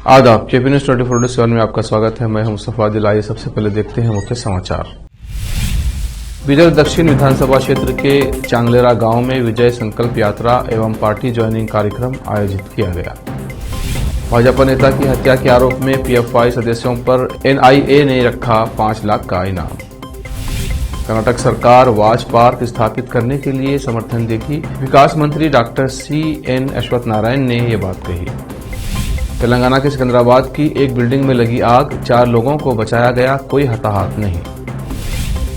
आदाब, KP news 24/7 में आपका स्वागत है। मैं हूं मुस्तफा आदिल। आइए सबसे पहले देखते हैं मुख्य समाचार। बिदर दक्षिण विधानसभा क्षेत्र के चांगलेरा गांव में विजय संकल्प यात्रा एवं पार्टी ज्वाइनिंग कार्यक्रम आयोजित किया गया। भाजपा नेता की हत्या के आरोप में पीएफआई सदस्यों पर एनआईए ने रखा 5 लाख का इनाम। कर्नाटक सरकार वाच पार्क स्थापित करने के लिए समर्थन देगी। विकास मंत्री डॉक्टर CN अश्वत्थ नारायण ने ये बात कही। तेलंगाना के सिकंदराबाद की एक बिल्डिंग में लगी आग, 4 लोगों को बचाया गया, कोई हताहत नहीं।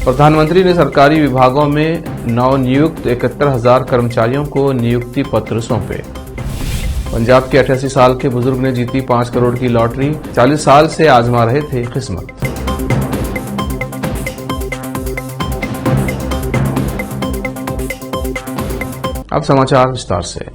प्रधानमंत्री ने सरकारी विभागों में नवनियुक्त 71,000 कर्मचारियों को नियुक्ति पत्र सौंपे। पंजाब के 88 साल के बुजुर्ग ने जीती 5 करोड़ की लॉटरी, 40 साल से आजमा रहे थे किस्मत। अब समाचार विस्तार से।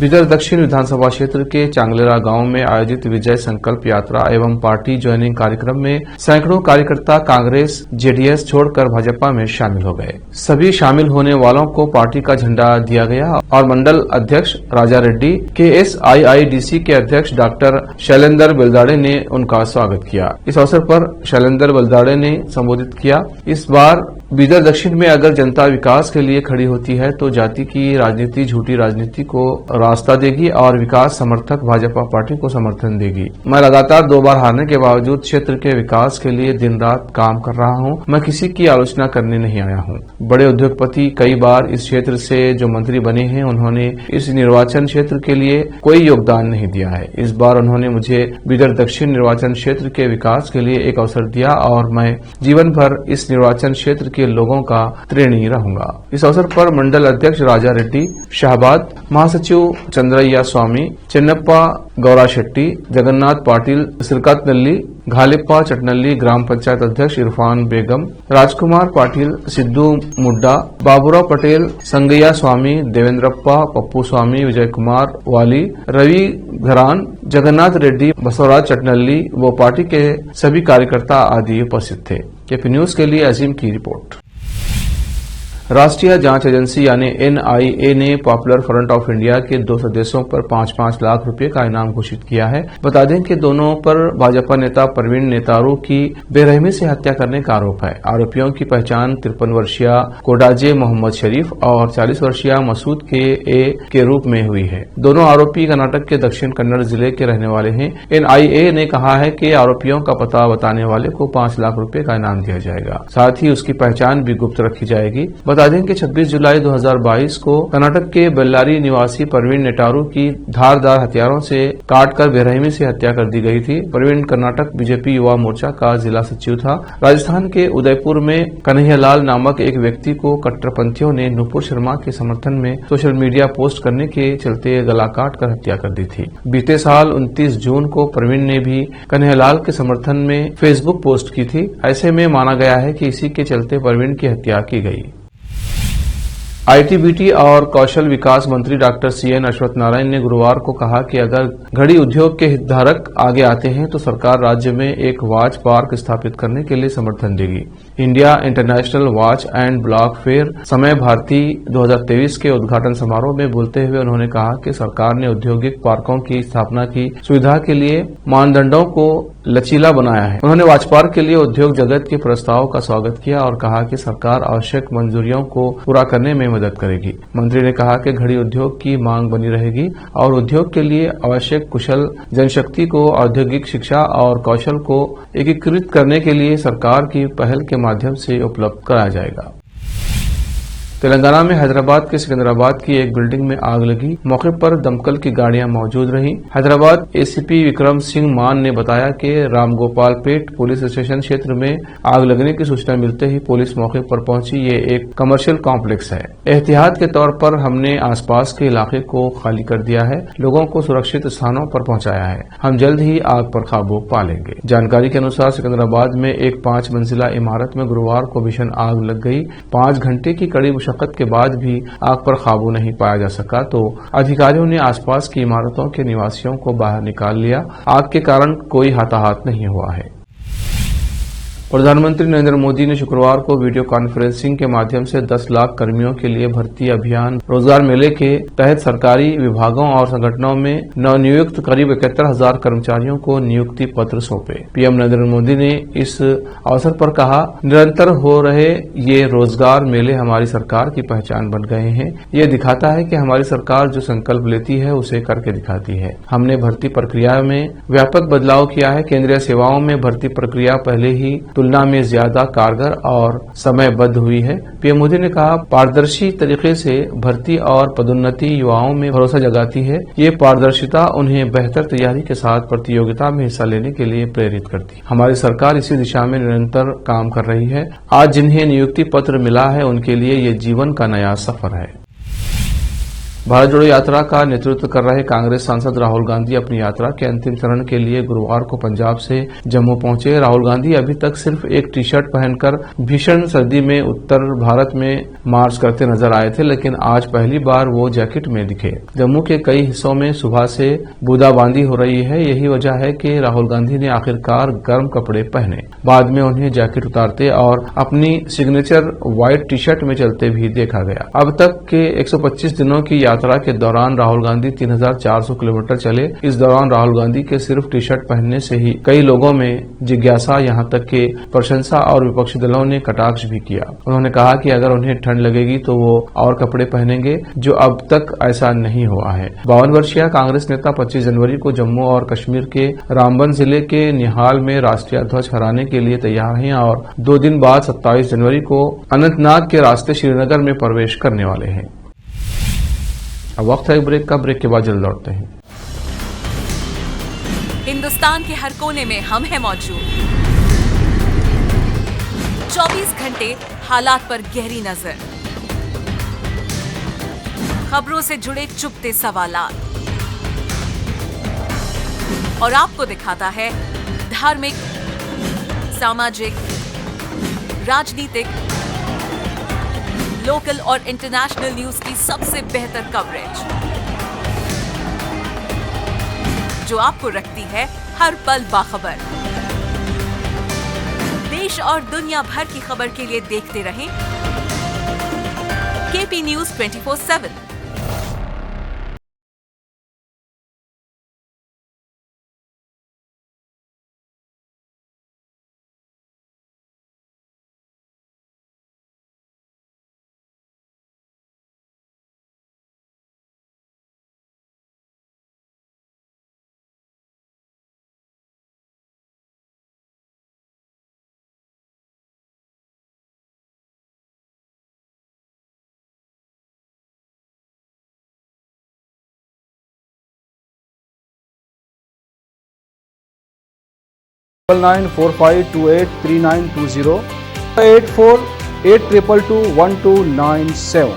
बिदर दक्षिण विधानसभा क्षेत्र के चांगलेरा गांव में आयोजित विजय संकल्प यात्रा एवं पार्टी ज्वाइनिंग कार्यक्रम में सैकड़ों कार्यकर्ता कांग्रेस जेडीएस छोड़कर भाजपा में शामिल हो गए। सभी शामिल होने वालों को पार्टी का झंडा दिया गया और मंडल अध्यक्ष राजा रेड्डी, KSIIDC के अध्यक्ष डॉक्टर शैलेंद्र बेलदाड़े ने उनका स्वागत किया। इस अवसर पर शैलेंद्र बेलदाड़े ने संबोधित किया। इस बार बिदर दक्षिण में अगर जनता विकास के लिए खड़ी होती है तो जाति की राजनीति, झूठी राजनीति को रास्ता देगी और विकास समर्थक भाजपा पार्टी को समर्थन देगी। मैं लगातार 2 बार हारने के बावजूद क्षेत्र के विकास के लिए दिन रात काम कर रहा हूं। मैं किसी की आलोचना करने नहीं आया हूं। बड़े उद्योगपति कई बार इस क्षेत्र से जो मंत्री बने हैं, उन्होंने इस निर्वाचन क्षेत्र के लिए कोई योगदान नहीं दिया है। इस बार उन्होंने मुझे बिदर दक्षिण निर्वाचन क्षेत्र के विकास के लिए एक अवसर दिया और मैं जीवन भर इस निर्वाचन क्षेत्र के लोगों का ऋणी रहूंगा। इस अवसर पर मंडल अध्यक्ष राजा रेड्डी, शाहबाद महासचिव चंद्रయ్య स्वामी, चेन्नप्पा गौरा शेट्टी, जगन्नाथ पाटिल सिरकातनल्ली, घालिप्पा चटनल्ली, ग्राम पंचायत अध्यक्ष इरफान बेगम, राजकुमार पाटिल, सिद्धू मुड्डा, बाबूराव पटेल, संगయ్య स्वामी, देवेंद्रप्पा, पप्पू स्वामी, विजय कुमार वाली, रवि घरान, जगन्नाथ रेड्डी, बसवराज चटनल्ली व पार्टी के सभी कार्यकर्ता आदि उपस्थित थे। केपी न्यूज के लिए अजीम की रिपोर्ट। राष्ट्रीय जांच एजेंसी यानी NIA ने पॉपुलर फ्रंट ऑफ इंडिया के 2 सदस्यों पर 5-5 लाख रुपए का इनाम घोषित किया है। बता दें कि दोनों पर भाजपा नेता परवीन नेतारू की बेरहमी से हत्या करने का आरोप है। आरोपियों की पहचान 53 वर्षीय कोडाजे मोहम्मद शरीफ और 40 वर्षीय मसूद के रूप में हुई है। दोनों आरोपी कर्नाटक के दक्षिण कन्नड़ जिले के रहने वाले हैं। NIA ने कहा है कि आरोपियों का पता बताने वाले को 5 लाख रुपए का इनाम दिया जाएगा। साथ ही उसकी पहचान भी गुप्त रखी जाएगी। बता दें कि 26 जुलाई 2022 को कर्नाटक के बेल्लारी निवासी परवीन नेतारू की धारदार हथियारों से काटकर बेरहमी से हत्या कर दी गई थी। परवीन कर्नाटक बीजेपी युवा मोर्चा का जिला सचिव था। राजस्थान के उदयपुर में कन्हैयालाल नामक एक व्यक्ति को कट्टरपंथियों ने नुपुर शर्मा के समर्थन में सोशल मीडिया पोस्ट करने के चलते गला काट कर हत्या कर दी थी। बीते साल 29 जून को परवीन ने भी कन्हैयालाल के समर्थन में फेसबुक पोस्ट की थी। ऐसे में माना गया है कि इसी के चलते परवीन की हत्या की गई। ITBT और कौशल विकास मंत्री डॉक्टर CN अश्वत्थ नारायण ने गुरुवार को कहा कि अगर घड़ी उद्योग के हितधारक आगे आते हैं तो सरकार राज्य में एक वॉच पार्क स्थापित करने के लिए समर्थन देगी। India international watch and block fair समय भारती 2023 के उद्घाटन समारोह में बोलते हुए उन्होंने कहा कि सरकार ने औद्योगिक पार्कों की स्थापना की सुविधा के लिए मानदंडों को लचीला बनाया है। उन्होंने वॉच पार्क के लिए उद्योग जगत के प्रस्ताव का स्वागत किया और कहा कि सरकार आवश्यक मंजूरियों को पूरा करने में मदद करेगी। मंत्री ने कहा कि घड़ी उद्योग की मांग बनी रहेगी और उद्योग के लिए आवश्यक कुशल जनशक्ति को औद्योगिक शिक्षा और कौशल को एकीकृत करने के लिए सरकार की पहल के माध्यम से उपलब्ध कराया जाएगा। तेलंगाना में हैदराबाद के सिकंदराबाद की एक बिल्डिंग में आग लगी। मौके पर दमकल की गाड़ियां मौजूद रहीं। हैदराबाद ACP विक्रम सिंह मान ने बताया कि रामगोपालपेट पुलिस स्टेशन क्षेत्र में आग लगने की सूचना मिलते ही पुलिस मौके पर पहुंची। ये एक कमर्शियल कॉम्प्लेक्स है। एहतियात के तौर पर हमने आसपास के इलाके को खाली कर दिया है, लोगों को सुरक्षित स्थानों पर पहुंचाया है। हम जल्द ही आग पर काबू पा लेंगे। जानकारी के अनुसार सिकंदराबाद में एक 5 मंजिला इमारत में गुरुवार को भीषण आग लग गई। 5 घंटे की कड़ी मुशक्कत के बाद भी आग पर काबू नहीं पाया जा सका तो अधिकारियों ने आसपास की इमारतों के निवासियों को बाहर निकाल लिया। आग के कारण कोई हताहत नहीं हुआ है। प्रधानमंत्री नरेंद्र मोदी ने शुक्रवार को वीडियो कॉन्फ्रेंसिंग के माध्यम से 10 लाख कर्मियों के लिए भर्ती अभियान रोजगार मेले के तहत सरकारी विभागों और संगठनों में नवनियुक्त करीब 71,000 कर्मचारियों को नियुक्ति पत्र सौंपे। पीएम नरेंद्र मोदी ने इस अवसर पर कहा, निरंतर हो रहे ये रोजगार मेले हमारी सरकार की पहचान बन गए हैं। ये दिखाता है कि हमारी सरकार जो संकल्प लेती है उसे करके दिखाती है। हमने भर्ती प्रक्रिया में व्यापक बदलाव किया है। केंद्रीय सेवाओं में भर्ती प्रक्रिया पहले ही तुलना में ज्यादा कारगर और समयबद्ध हुई है। पीएम मोदी ने कहा, पारदर्शी तरीके से भर्ती और पदोन्नति युवाओं में भरोसा जगाती है। ये पारदर्शिता उन्हें बेहतर तैयारी के साथ प्रतियोगिता में हिस्सा लेने के लिए प्रेरित करती है। हमारी सरकार इसी दिशा में निरंतर काम कर रही है। आज जिन्हें नियुक्ति पत्र मिला है उनके लिए ये जीवन का नया सफर है। भारत जोड़ो यात्रा का नेतृत्व कर रहे कांग्रेस सांसद राहुल गांधी अपनी यात्रा के अंतिम चरण के लिए गुरुवार को पंजाब से जम्मू पहुंचे। राहुल गांधी अभी तक सिर्फ एक टी शर्ट पहनकर भीषण सर्दी में उत्तर भारत में मार्च करते नजर आए थे, लेकिन आज पहली बार वो जैकेट में दिखे। जम्मू के कई हिस्सों में सुबह से बूंदाबांदी हो रही है। यही वजह है कि राहुल गांधी ने आखिरकार गर्म कपड़े पहने। बाद में उन्हें जैकेट उतारते और अपनी सिग्नेचर व्हाइट टी शर्ट में चलते भी देखा गया। अब तक के 125 दिनों की यात्रा के दौरान राहुल गांधी 3,400 किलोमीटर चले। इस दौरान राहुल गांधी के सिर्फ टी शर्ट पहनने से ही कई लोगों में जिज्ञासा, यहां तक कि प्रशंसा और विपक्षी दलों ने कटाक्ष भी किया। उन्होंने कहा कि अगर उन्हें ठंड लगेगी तो वो और कपड़े पहनेंगे, जो अब तक ऐसा नहीं हुआ है। 52 वर्षीय कांग्रेस नेता 25 जनवरी को जम्मू और कश्मीर के रामबन जिले के निहाल में राष्ट्रीय ध्वज फहराने के लिए तैयार हैं और 2 दिन बाद 27 जनवरी को अनंतनाग के रास्ते श्रीनगर में प्रवेश करने वाले हैं। अब वक्त है ब्रेक का। ब्रेक के बाद जल्द लौटते हैं। हिंदुस्तान के हर कोने में हम हैं मौजूद। 24 घंटे हालात पर गहरी नजर, खबरों से जुड़े चुपते सवालात, और आपको दिखाता है धार्मिक, सामाजिक, राजनीतिक, लोकल और इंटरनेशनल न्यूज की सबसे बेहतर कवरेज, जो आपको रखती है हर पल बाखबर। देश और दुनिया भर की खबर के लिए देखते रहें केपी न्यूज 24/7। $9945283920 8482221297।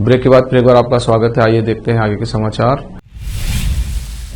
ब्रेक के बाद फिर एक बार आपका स्वागत है। आइए देखते हैं आगे के समाचार।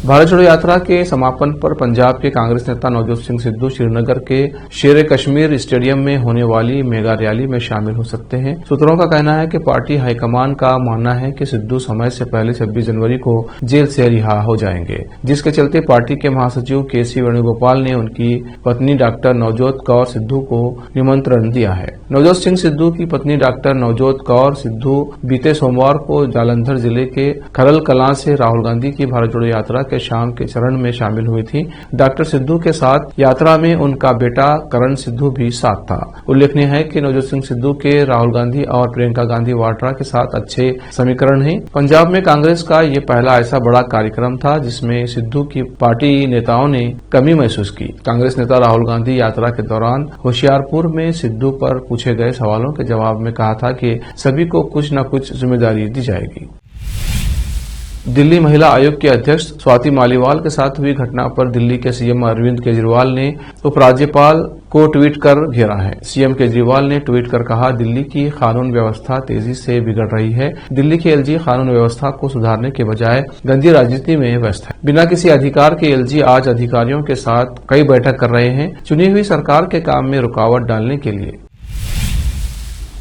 भारत जोड़ो यात्रा के समापन पर पंजाब के कांग्रेस नेता नवजोत सिंह सिद्धू श्रीनगर के शेर कश्मीर स्टेडियम में होने वाली मेगा रैली में शामिल हो सकते हैं। सूत्रों का कहना है कि पार्टी हाईकमान का मानना है कि सिद्धू समय से पहले 26 जनवरी को जेल से रिहा हो जाएंगे, जिसके चलते पार्टी के महासचिव केसी वेणुगोपाल ने उनकी पत्नी डॉक्टर नवजोत कौर सिद्धू को निमंत्रण दिया है। नवजोत सिंह सिद्धू की पत्नी डॉक्टर नवजोत कौर सिद्धू बीते सोमवार को जालंधर जिले के खरल कलां से राहुल गांधी की भारत जोड़ो यात्रा के शाम के चरण में शामिल हुई थी। डॉक्टर सिद्धू के साथ यात्रा में उनका बेटा करण सिद्धू भी साथ था। उल्लेखनीय है कि नवजोत सिंह सिद्धू के राहुल गांधी और प्रियंका गांधी वाड्रा के साथ अच्छे समीकरण हैं। पंजाब में कांग्रेस का ये पहला ऐसा बड़ा कार्यक्रम था जिसमें सिद्धू की पार्टी नेताओं ने कमी महसूस की। कांग्रेस नेता राहुल गांधी यात्रा के दौरान होशियारपुर में सिद्धू पर पूछे गए सवालों के जवाब में कहा था कि सभी को कुछ न कुछ जिम्मेदारी दी जाएगी। दिल्ली महिला आयोग की अध्यक्ष स्वाति मालीवाल के साथ हुई घटना पर दिल्ली के सीएम अरविंद केजरीवाल ने उपराज्यपाल को ट्वीट कर घेरा है। सीएम केजरीवाल ने ट्वीट कर कहा, दिल्ली की कानून व्यवस्था तेजी से बिगड़ रही है। दिल्ली की एलजी कानून व्यवस्था को सुधारने के बजाय गंदी राजनीति में व्यस्त है। बिना किसी अधिकार के एलजी आज अधिकारियों के साथ कई बैठक कर रहे हैं, चुनी हुई सरकार के काम में रुकावट डालने के लिए।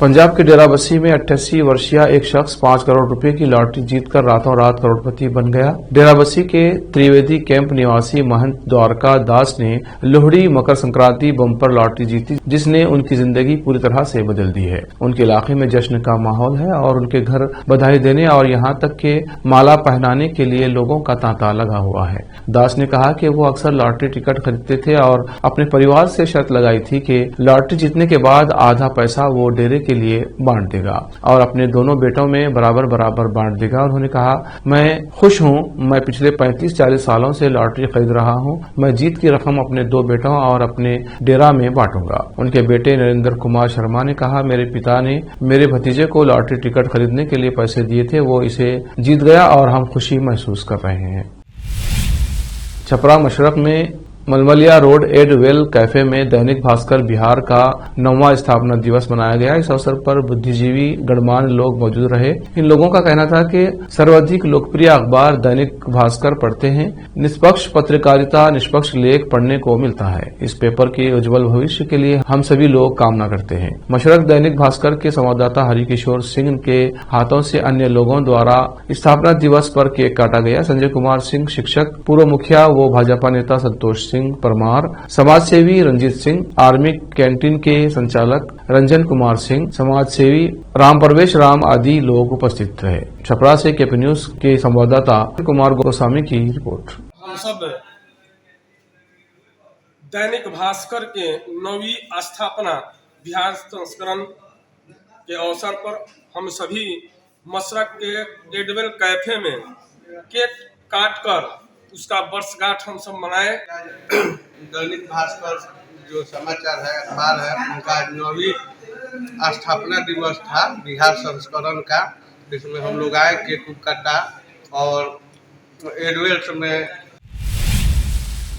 पंजाब के डेराबस्सी में 88 वर्षीय एक शख्स 5 करोड़ रुपए की लॉटरी जीतकर रातों रात करोड़पति बन गया। डेराबस्सी के त्रिवेदी कैंप निवासी महंत द्वारका दास ने लोहड़ी मकर संक्रांति बम्पर लॉटरी जीती, जिसने उनकी जिंदगी पूरी तरह से बदल दी है। उनके इलाके में जश्न का माहौल है और उनके घर बधाई देने और यहाँ तक के माला पहनाने के लिए लोगों का तांता लगा हुआ है। दास ने कहा कि वो अक्सर लॉटरी टिकट खरीदते थे और अपने परिवार से शर्त लगाई थी कि लॉटरी जीतने के बाद आधा पैसा वो डेरे के लिए बांट देगा और अपने दोनों बेटों में बराबर बराबर बांट देगा। उन्होंने कहा, मैं खुश हूँ, मैं पिछले 35-40 सालों से लॉटरी खरीद रहा हूँ। मैं जीत की रकम अपने 2 बेटों और अपने डेरा में बांटूंगा। उनके बेटे नरेंद्र कुमार शर्मा ने कहा, मेरे पिता ने मेरे भतीजे को लॉटरी टिकट खरीदने के लिए पैसे दिए थे, वो इसे जीत गया और हम खुशी महसूस कर रहे हैं। छपरा मशरक में मलमलिया रोड एडवेल कैफे में दैनिक भास्कर बिहार का 9वां स्थापना दिवस मनाया गया। इस अवसर पर बुद्धिजीवी गणमान्य लोग मौजूद रहे। इन लोगों का कहना था कि सर्वाधिक लोकप्रिय अखबार दैनिक भास्कर पढ़ते हैं। निष्पक्ष पत्रकारिता, निष्पक्ष लेख पढ़ने को मिलता है। इस पेपर के उज्जवल भविष्य के लिए हम सभी लोग कामना करते हैं। मशरक दैनिक भास्कर के संवाददाता हरिकिशोर सिंह के हाथों से अन्य लोगों द्वारा स्थापना दिवस पर केक काटा गया। संजय कुमार सिंह शिक्षक, पूर्व मुखिया व भाजपा नेता संतोष सिंह परमार, समाज सेवी रंजीत सिंह, आर्मी कैंटीन के संचालक रंजन कुमार सिंह, समाज सेवी राम प्रवेश राम आदि लोग उपस्थित रहे। छपरा से केपी न्यूज के संवाददाता कुमार गोस्वामी की रिपोर्ट। हम सब दैनिक भास्कर के 9वीं स्थापना बिहार संस्करण के अवसर पर हम सभी मशरक के एडवेल कैफे में केक काटकर उसका वर्षगांठ हम सब मनाए। दैनिक भास्कर जो समाचार है, अखबार है, उनका 9वीं स्थापना दिवस था बिहार संस्करण का, जिसमें हम लोग आए, केक काटा और एडवेल्स में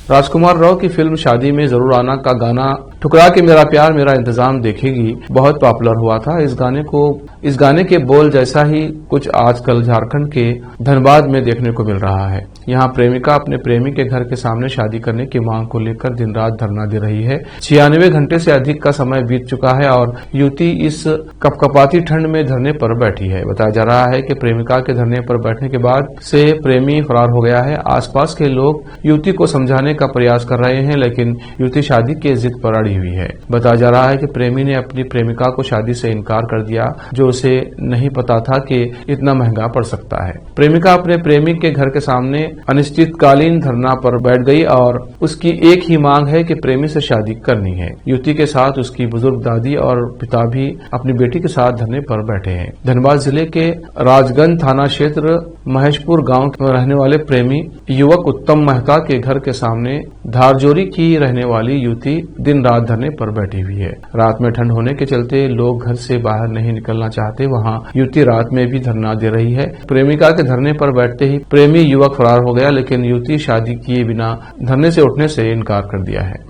राजकुमार राव की फिल्म शादी में जरूर आना का गाना ठुकरा के मेरा प्यार मेरा इंतजाम देखेगी बहुत पॉपुलर हुआ था। इस गाने के बोल जैसा ही कुछ आजकल झारखंड के धनबाद में देखने को मिल रहा है। यहाँ प्रेमिका अपने प्रेमी के घर के सामने शादी करने की मांग को लेकर दिन रात धरना दे रही है। 96 घंटे से अधिक का समय बीत चुका है और युवती इस कपकपाती ठंड में धरने पर बैठी है। बताया जा रहा है कि प्रेमिका के धरने पर बैठने के बाद से प्रेमी फरार हो गया है। आसपास के लोग युवती को समझाने का प्रयास कर रहे हैं, लेकिन युवती शादी के जिद पर अड़ी हुई है। बताया जा रहा है कि प्रेमी ने अपनी प्रेमिका को शादी से इनकार कर दिया, जो उसे नहीं पता था कि इतना महंगा पड़ सकता है। प्रेमिका अपने प्रेमी के घर के सामने अनिश्चितकालीन धरना पर बैठ गई और उसकी एक ही मांग है कि प्रेमी से शादी करनी है। युवती के साथ उसकी बुजुर्ग दादी और पिता भी अपनी बेटी के साथ धरने पर बैठे हैं। धनबाद जिले के राजगंज थाना क्षेत्र महेशपुर गांव में रहने वाले प्रेमी युवक उत्तम मेहता के घर के सामने धारजोरी की रहने वाली युवती दिन रात धरने पर बैठी हुई है। रात में ठंड होने के चलते लोग घर से बाहर नहीं निकलना चाहते, वहां युवती रात में भी धरना दे रही है। प्रेमिका के धरने पर बैठते ही प्रेमी युवक फरार हो गया, लेकिन युवती शादी किए बिना धरने से उठने से इनकार कर दिया है।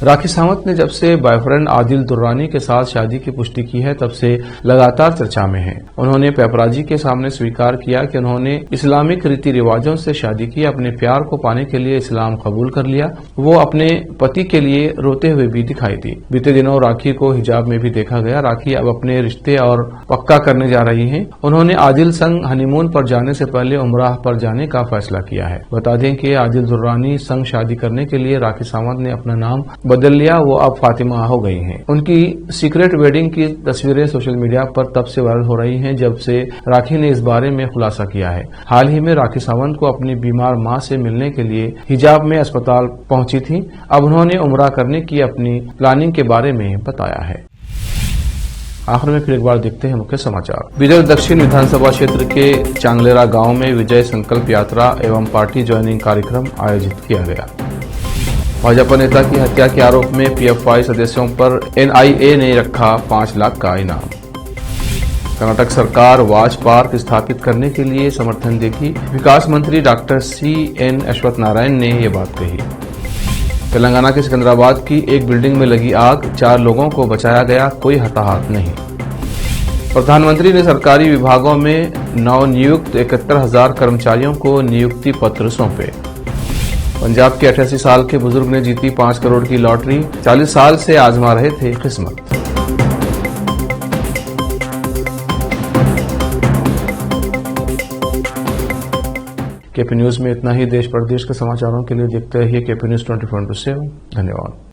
राखी सावंत ने जब से बॉयफ्रेंड आदिल दुर्रानी के साथ शादी की पुष्टि की है, तब से लगातार चर्चा में हैं। उन्होंने पेपराजी के सामने स्वीकार किया कि उन्होंने इस्लामिक रीति रिवाजों से शादी की, अपने प्यार को पाने के लिए इस्लाम कबूल कर लिया। वो अपने पति के लिए रोते हुए भी दिखाई दी। बीते दिनों राखी को हिजाब में भी देखा गया। राखी अब अपने रिश्ते और पक्का करने जा रही हैं। उन्होंने आदिल संग हनीमून पर जाने से पहले उमराह पर जाने का फैसला किया है। बता दें कि आदिल दुर्रानी संग शादी करने के लिए राखी सावंत ने अपना नाम बदल लिया, वो अब फातिमा हो गई हैं। उनकी सीक्रेट वेडिंग की तस्वीरें सोशल मीडिया पर तब से वायरल हो रही हैं जब से राखी ने इस बारे में खुलासा किया है। हाल ही में राखी सावंत को अपनी बीमार मां से मिलने के लिए हिजाब में अस्पताल पहुंची थी। अब उन्होंने उम्रा करने की अपनी प्लानिंग के बारे में बताया है। आखिर में फिर एक बार देखते हैं मुख्य समाचार। बिदर दक्षिण विधानसभा क्षेत्र के चांगलेरा गांव में विजय संकल्प यात्रा एवं पार्टी ज्वाइनिंग कार्यक्रम आयोजित किया गया। भाजपा नेता की हत्या के आरोप में पीएफआई सदस्यों पर एनआईए ने रखा 5 लाख का इनाम। कर्नाटक सरकार वाच पार्क स्थापित करने के लिए समर्थन देगी, विकास मंत्री डॉक्टर CN अश्वत्थ नारायण ने ये बात कही। तेलंगाना के सिकंदराबाद की एक बिल्डिंग में लगी आग, 4 लोगों को बचाया गया, कोई हताहत नहीं। प्रधानमंत्री ने सरकारी विभागों में नवनियुक्त 71,000 कर्मचारियों को नियुक्ति पत्र सौंपे। पंजाब के 88 साल के बुजुर्ग ने जीती 5 करोड़ की लॉटरी, 40 साल से आजमा रहे थे किस्मत। केपी न्यूज में इतना ही। देश प्रदेश के समाचारों के लिए देखते रहिए केपी न्यूज 24/7। धन्यवाद।